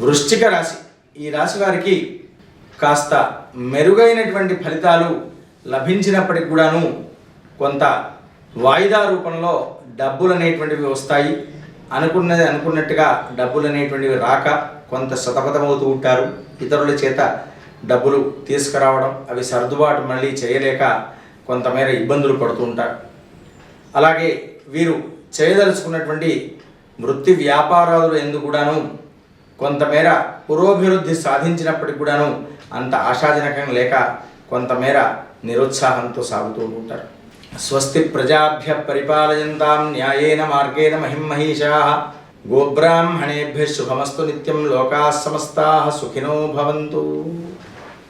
వృశ్చిక రాశి, ఈ రాశి వారికి కాస్త మెరుగైనటువంటి ఫలితాలు లభించినప్పటికి కూడాను కొంత వాయిదా రూపంలో డబ్బులు అనేటువంటివి వస్తాయి. అనుకున్నట్టుగా డబ్బులు అనేటువంటివి రాక కొంత సతమతమవుతూ ఉంటారు. ఇతరుల చేత డబ్బులు తీసుకురావడం, అవి సర్దుబాటు మళ్ళీ చేయలేక కొంతమేర ఇబ్బందులు పడుతూ ఉంటారు. అలాగే వీరు చేయదలుచుకున్నటువంటి వృత్తి వ్యాపారాలు ఎందుకు కూడాను కొంతమేర పురోభివృద్ధి సాధించినప్పటికి కూడాను అంత ఆశాజనకంగా లేక కొంతమేర నిరుత్సాహంతో సాగుతూ ఉంటారు. స్వస్తి ప్రజాభ్య పరిపాలయంతాం న్యాయేన మార్గేణ మహిమహీషాః గోబ్రాహ్మణేభ్యః శుభమస్తు నిత్యం లోకాః సమస్తాః సుఖినో భవంతు.